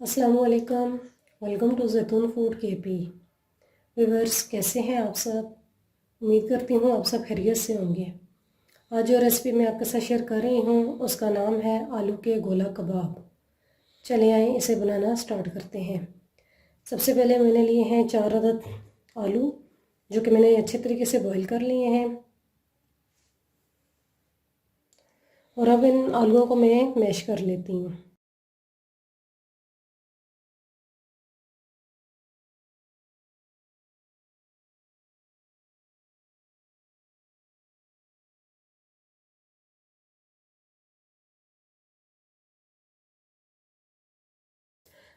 अस्सलामुअलैकुम। Welcome to जैतून food KP. Viewers, कैसे हैं आप सब? उम्मीद करती हूँ आप सब खैरियत से होंगे। आज जो रेसिपी मैं आपके साथ शेयर कर रही हूँ उसका नाम है आलू के गोला कबाब। चले आए इसे बनाना स्टार्ट करते हैं। सबसे पहले मैंने लिए हैं 4 अदद आलू, जो कि मैंने अच्छे तरीके से बॉईल कर लिए हैं। और अब इन आलूओं को मैं मैश कर लेती हूँ।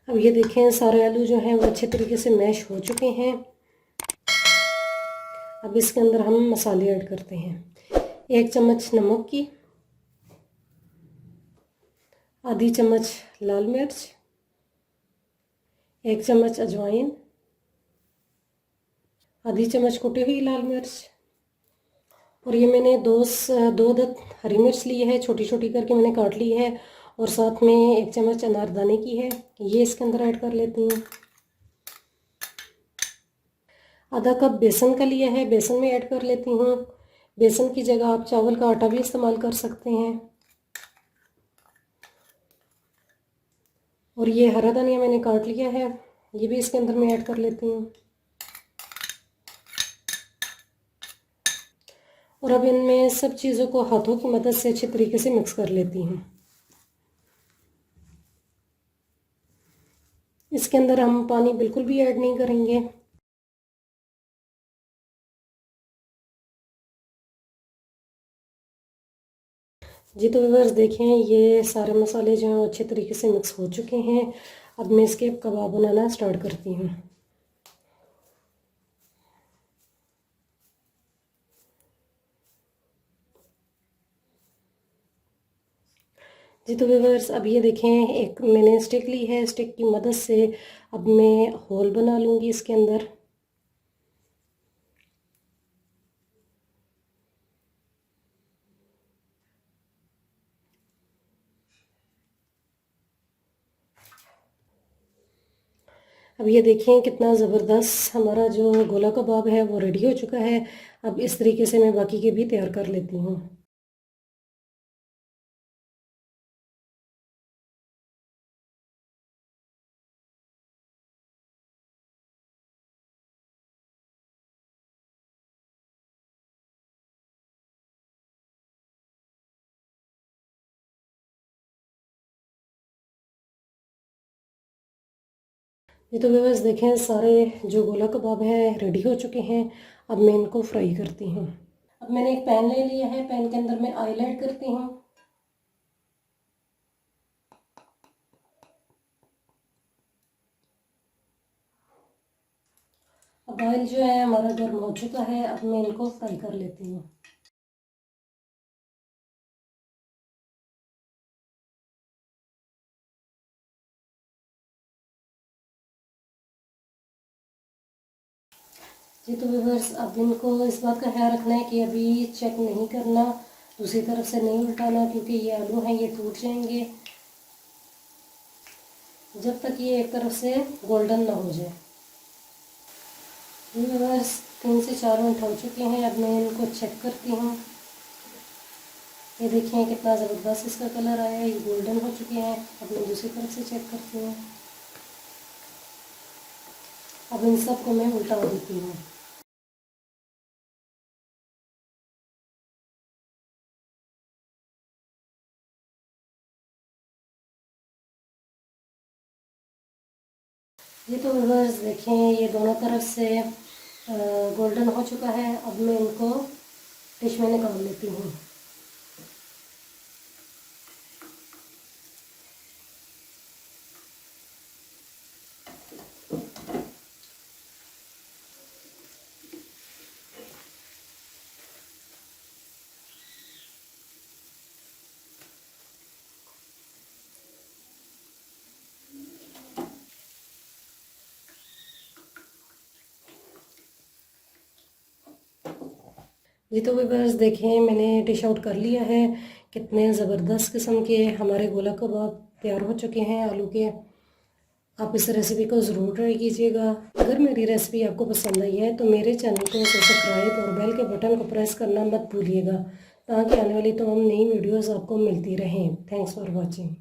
अब ये देखें, सारे आलू जो हैं वो अच्छे तरीके से मैश हो चुके हैं। अब इसके अंदर हम मसाले ऐड करते हैं। 1 चम्मच नमक की, आधी चम्मच लाल मिर्च, 1 चम्मच अजवाइन, आधी चम्मच कुटी हुई लाल मिर्च। और ये मैंने दो अदद हरी मिर्च ली है, छोटी छोटी करके मैंने काट ली है। और साथ में 1 चम्मच अनारदाने की है, ये इसके अंदर ऐड कर लेती हूँ। आधा कप बेसन का लिया है, बेसन में ऐड कर लेती हूँ। बेसन की जगह आप चावल का आटा भी इस्तेमाल कर सकते हैं। और ये हरा धनिया मैंने काट लिया है, ये भी इसके अंदर मैं ऐड कर लेती हूँ। और अब इनमें सब चीज़ों को हाथों की मदद से अच्छे तरीके से मिक्स कर लेती हूँ। इसके अंदर हम पानी बिल्कुल भी ऐड नहीं करेंगे। जी तो व्यूअर्स देखें, ये सारे मसाले जो हैं अच्छे तरीके से मिक्स हो चुके हैं। अब मैं इसके कबाब बनाना स्टार्ट करती हूँ। जी तो व्यूअर्स, अब ये देखें, एक मैंने स्टिक ली है, स्टिक की मदद से अब मैं होल बना लूँगी इसके अंदर। अब ये देखें, कितना ज़बरदस्त हमारा जो गोला कबाब है वो रेडी हो चुका है। अब इस तरीके से मैं बाकी के भी तैयार कर लेती हूँ। ये तो व्यूअर्स देखें, सारे जो गोला कबाब है रेडी हो चुके हैं। अब मैं इनको फ्राई करती हूँ। अब मैंने एक पैन ले लिया है, पैन के अंदर मैं ऑयल ऐड करती हूँ। अब ऑयल जो है हमारा गर्म हो चुका है, अब मैं इनको फ्राई कर लेती हूँ। जी तो व्यूअर्स, अब इनको इस बात का ख्याल रखना है कि अभी चेक नहीं करना, दूसरी तरफ से नहीं उल्टाना, क्योंकि ये आलू हैं ये टूट जाएंगे जब तक ये एक तरफ से गोल्डन ना हो जाए। व्यूअर्स, 3 से 4 मिनट हो चुके हैं। अब मैं इनको चेक करती हूँ। ये देखिए कितना ज़बरदस्त इसका कलर आया है, ये गोल्डन हो चुके हैं। अब मैं दूसरी तरफ से चेक करती हूँ। अब इन सब को मैं उल्टा देती हूँ। ये तो व्यूअर्स देखें, ये दोनों तरफ से गोल्डन हो चुका है। अब मैं इनको डिश में निकाल लेती हूँ। जी तो व्यूअर्स देखें, मैंने डिश आउट कर लिया है। कितने ज़बरदस्त किस्म के हमारे गोला कबाब तैयार हो चुके हैं आलू के। आप इस रेसिपी को ज़रूर ट्राई कीजिएगा। अगर मेरी रेसिपी आपको पसंद आई है तो मेरे चैनल को सब्सक्राइब और बेल के बटन को प्रेस करना मत भूलिएगा, ताकि आने वाली तमाम नई वीडियोस आपको मिलती रहें। Thanks for watching.